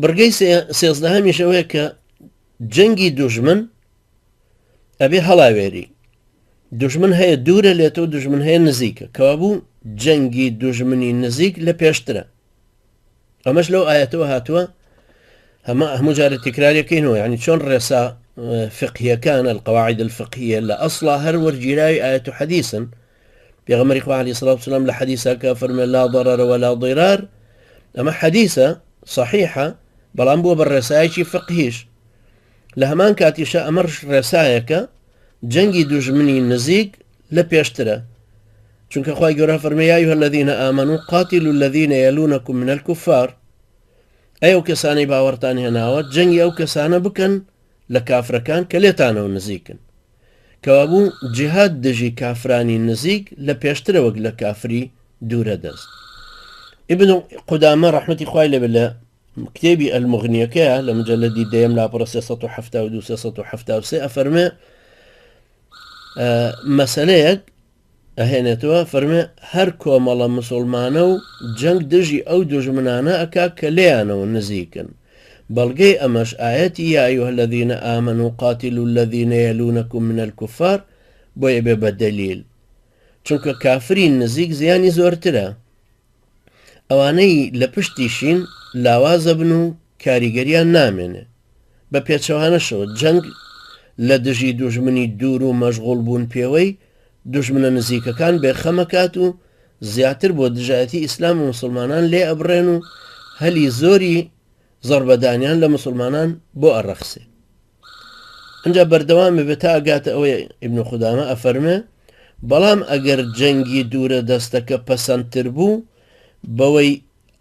بڕگەی سێزدەهەمیشەوەیە کە جەنگی دوژمن ئەبێ هەڵاوێری. دوژمن هەیە دوورە لێتەوە، دوژمن هەیە نزیکە، کەوا بوو جەنگی دوژمنی نزیک لە پێشترە. ئەمەش لەو ئاەتەوە هاتووە، هەموو جارە تکراریەکەینەوە، یعنی چۆن ڕێسا فقهیەکان القواعد الفقهية لە ئەسڵا هەر وەرگیراوی ئاەت و حەدیثن. پێغەمبەری خوا عەلەیهی سەڵات وسەلام لە حەدیثەکە فەرمێ لا ضرر ولا ضرار، ئەمە حەدیثە صحیحە، بەڵام بووە بە ڕێسایەکی فقهیش. لە هەمان کاتیشە ئەمە ڕێسایەکە جەنگی دوژمنی نزیک لە پێشترە، چونکە خوای گەورە فەرمێ یا ئەیها الذین آمنوا قاتلوا الذین یلونکم من الكفار، ئەو کەسانەی باوەڕتان هێناوە جەنگی ئەو کەسانە بکەن لە کافرەکان کە لێتانەوە نزیکن، کەوا بوو جیهاد دژی کافرانی نزیک لە پێشترە وەک لە کافری دوورە دەست. ابن قدامە ڕەحمەتی خوای لێبێ لە کتێبی ئەلموغنیەکەیە لە مجەلەدی دەیەم لاپەڕە 372 ئەفەرمێ مەسەلەیەک ئەهێنێتەوە، فەرمێ هەر کۆمەڵە مسلمانە و جەنگ دژی ئەو دوژمنانە ئەکا کە لێیانەوە نزیکن. بەڵگەی ئەمەش ئاەتی یا ئەیها الذین آمنوا قاتلوا الذین یلونکم من الكفار بۆیە بێ بە دەلیل، چونکە کافرین نزیک زیانی زۆرترە. ئەوانەی لە پشتیشین لاوازە بن و کاریگەریان نامێنێ. بە پێچەوانەشەوە جەنگ لە دژی دوژمنی دوور و مەشغوڵ بوون پێوەی دوژمنە نزیکەکان بێخەمەکات و زیاتر بۆ دژایەتی ئیسلام و مسلمانان لێ ئەبڕێن و هەلی زۆری زەربەدانیان لە مسلمانان بۆ ئەڕەخسێ. ئەنجا بەردەوامە بێت تا ئەگاتە ئەوەی ئیبن خودامە ئەفەرمێ بەڵام ئەگەر جەنگی دوورە دەستەکە پەسەندتر بوو بەوەی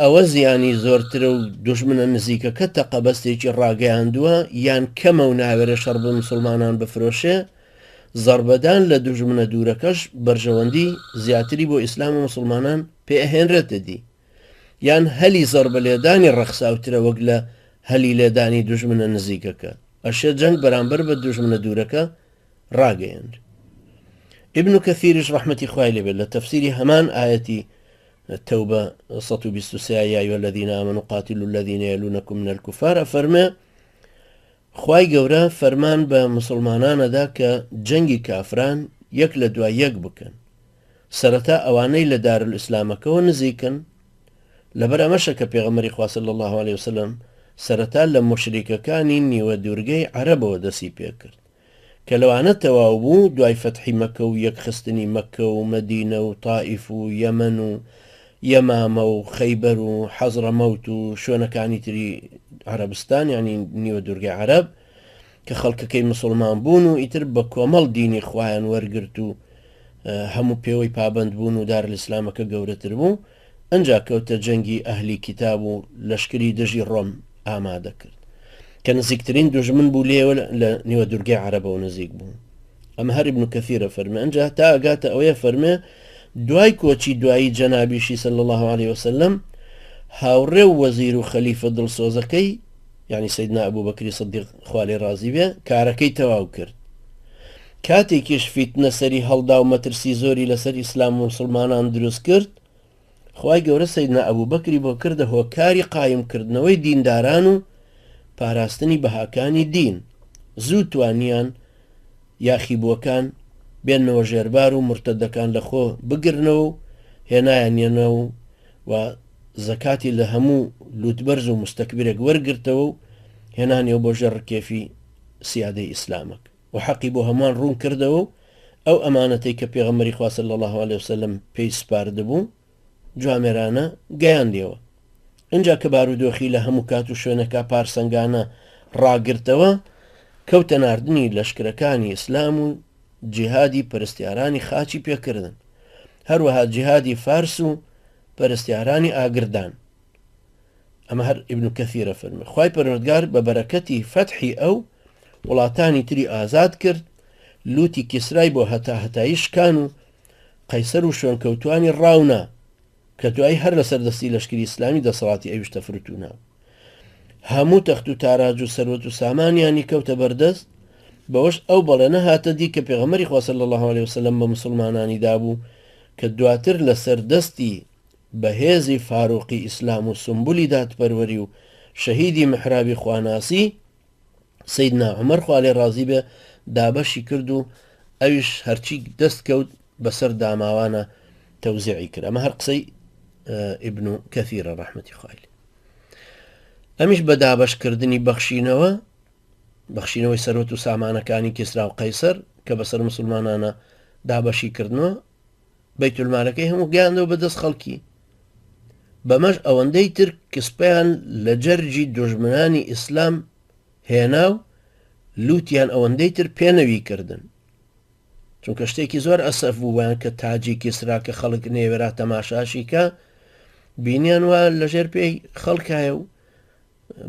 ئەوە زیانی زۆرترە و دوژمنە نزیکەکە تەقەبەستێکی ڕاگەیاندووە یان کەمە و ناوێرە شەڕ بە مسلمانان بفرۆشێ، زەربەدان لە دوژمنە دوورەکەش بەرژەوەندی زیاتری بۆ ئیسلام و مسلمانان پێئەهێنرێتە دی، یان هەلی زەربە لێدانی ڕەخساوترە وەک لە هەلی لێدانی دوژمنە نزیکەکە، ئەشێ جەنگ بەرامبەر بە دوژمنە دوورەکە ڕاگەیاند. ابن كثيرش ڕەحمەتی خوای لێبێ لە تەفسیری هەمان ئاەتی التوبة 123 يا أيها الذين آمنوا قاتلوا الذين يلونكم من الكفار فرما خواي گەورە فەرمان بە مسلمانانەدا کە جەنگی کافران یەک لە دوای یەک بکەن، سەرەتا ئەوانەی لە دارالئیسلامەکەوە نزیکن، لەبەر ئەمەشە کە پێغەمبەری خوا صلی الله عليه وسلم سەرەتا لە مشریکەکانی نیوە دوورگەی عەرەبەوە دەسی پێکرد کە لەوانە تەواو بوو دوای فەتحی مەکە و یەکخستنی مەکە و مەدینە و تائیف و یەمەن و یەمامە و خەیبەر و حەزڕەمەوت و شوێنەکانی تری عەرەبستان یعنی نیوە دوورگەی عەرەب کە خەڵکەکەی مسلمان بوون و ئیتر بە کۆمەڵ دینی خوایان وەرگرت و هەموو پێوەی پابند بوون و دارالئیسلامەکە گەورەتر بوو، ئەنجا کەوتە جەنگی ئەهلی کتاب و لەشکری دژی ڕۆم ئامادە کرد کە نزیکترین دوژمن بوو لێوە لە نیوە دوورگەی عەرەبەوە نزیک بوو. ئەمە هەر ئیبن کەثیرە فەرمێ. ئەنجا تا ئەگاتە ئەوەیە فەرمێ دوای کۆچی دوایی جەنابیشی صلی الله عليه وسلم هاوڕێ و وەزیر و خەلیفە دڵسۆزەکەی یعنی سەیدنا ئەبوبەکری سیدیق خوا لێ ڕازی بێ کارەکەی تەواو کرد. کاتێکیش فیتنە سەری هەڵدا و مەترسی زۆری لەسەر ئیسلام و مسلمانان دروست کرد، خوای گەورە سەیدنا ئەبوبەکری بۆ کردە هۆکاری قایمکردنەوەی دینداران و پاراستنی بەهاکانی دین، زوو توانیان یاخیبووەکان بێنەوە ژێربار و مرتەدەکان لە خۆ بگرنەوە و هێنایانێنەوە و زەکاتی لە هەموو لوتبەرز و مستەکبرێک وەرگرتەوە و هێنانیەوە بۆ ژەڕکێفی سیادەی ئیسلامەک و حەقی بۆ هەمووان ڕوون کردەوە و ئەو ئەمانەتەی کە پێغەمبەری خوا صلی الله عليه وسلم پێی سپاردبوو جوامێرانە گەیاندیەوە. ئەنجا کە بارودۆخی لە هەموو کات و شوێنەکە پارسەنگانە ڕاگرتەوە، کەوتە ناردنی لەشکرەکانی ئیسلام و جیهادی پەرستیارانی خاچی پێکردن، هەروەها جیهادی فارس و پەرستیارانی ئاگردان. ئەمە هەر ئیبن کەثیرە فەرمێ خوای پەروەردگار بە بەرەکەتی فەتحی ئەو وڵاتانی تری ئازاد کرد، لوتی کیسرای بۆ هەتایی شکان و قەیسەر و شوێنکەوتوانی ڕاونا کە دوای هەر لەسەر دەستی لەشکری ئیسلامی دەسەڵاتی ئەویشتە فروتونا، هەموو تەخت و تاراج و سەروەت و سامانیانی کەوتە بەردەست. بەوەش ئەو بەڵێنە هاتە دی کە پێغەمبەری خوا صلی الله عليه وسلم بە مسلمانانی دابوو کە دواتر لەسەر دەستی بەهێزی فاروقی ئیسلام و سمبولی دادپەروەری و شەهیدی محرابی خواناسی سەیدنا عومەر خوا لێ ڕازی بێ دابەشی کرد و ئەویش هەرچی دەست کەوت بەسەر داماوانە تەوزیعی کرد. ئەمە هەر قسەی ئیبن کەثیرە ڕەحمەتی خوای لێ. ئەمیش بە دابەشکردنی بەخشینەوەی سەرۆت و سامانەکانی کیسرا و قەیسەر کە بەسەر مسلمانانە دابەشی کردنەوە بەیت المالەکەی هەموو گەیاندەوە بەدەست خەڵکی. بەمەش ئەوەندەی تر کسپیان لە جەرجی دوژمنانی ئیسلام هێنا و لوتیان ئەوەندەی تر پێنەوی کردن، چونکە شتێکی زۆر ئەسەف بوویان کە تاجی کیسرا کە خەڵک نێوێرا تەماشاشیکە بینیان وە لەژێر پێی خەڵکایە و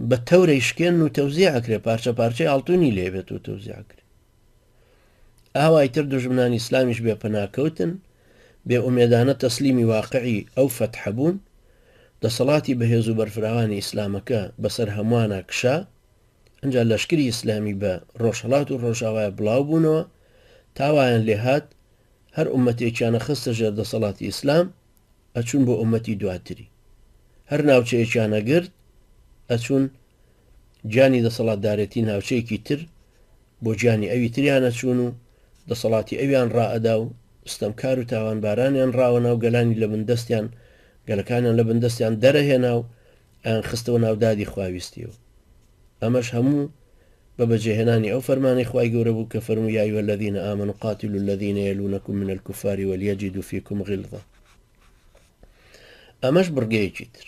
بە تەورەی شکێن و تەوزیعکرێ پارچە پارچەی ئاڵتونی لێبێت و تەوزیعکرێ. ئاوای تر دوژمنانی ئیسلامیش بێ پەناکەوتن، بێ ئومێدانە تەسلیمی واقعی ئەو فەتحە بوون، دەسەڵاتی بەهێز و بەرفراوانی ئیسلامەکە بەسەر هەمووانە کشا. ئەنجا لەشکری ئیسلامی بە ڕۆژهەڵات و ڕۆژاوای بڵاو بوونەوە، تاوایان لێهات هەر ئومەتێکیانە خستە ژێر دەسەڵاتی ئیسلام ئەچون بۆ ئومەتی دواتری، هەر ناوچەیەکیانە گرت ئەچون گیانی دەسەڵاتدارەتی ناوچەیەکی تر بۆ گیانی ئەوی تریانە چوون و دەسەڵاتی ئەویان ڕائەدا و ستەمکار و تاوانبارانیان ڕاوەنا و گەلانی لە بندەستیان گەلەکانیان لە بندەستیان دەرەهێنا و ئەیان خستەوە ناودادی خواویستیەوە. ئەمەش هەموو بە بەجێهێنانی ئەو فەرمانەی خوای گەورە بوو کە فەرمووی یا ئەیها الذین آمنوا قاتلوا الذین یلونکم من الكفار وليجدوا فيكم غلظة. ئەمەش بڕگەیەکی تر